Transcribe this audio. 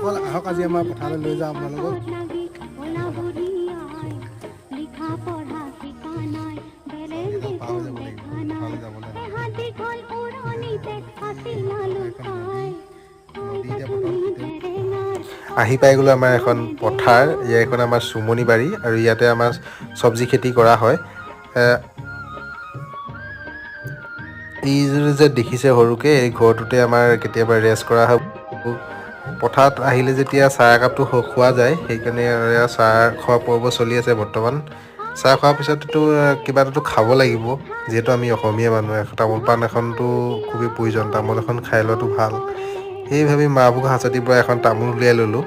বন্ধুসকল আহক আজি আমাৰ পথাৰলৈ লৈ যাওঁ আপোনালোকক পাৰ হৈ যাব লাগিব পথাৰলৈ যাবলৈ আহি পাই গ'লো আমাৰ এখন পথাৰ এইখন আমাৰ চুমনি বাৰী আৰু ইয়াতে আমাৰ চব্জি খেতি কৰা হয় এই যে দেখিছে সৰুকে এই ঘৰটোতে আমাৰ কেতিয়াবা ৰেষ্ট কৰা হয় পথাৰত আহিলে যেতিয়া চাহ একাপটো খোৱা যায় সেইকাৰণে চাহ খোৱা পৰ্ব চলি আছে বৰ্তমান চাহ খোৱাৰ পিছততো কিবা এটাতো খাব লাগিব যিহেতু আমি অসমীয়া মানুহ তামোল পাণ এখনতো খুবেই প্ৰয়োজন তামোল এখন খাই লোৱাটো ভাল সেই ভাবি মাহবুক হাঁচতিৰ পৰা এখন তামোল উলিয়াই ল'লোঁ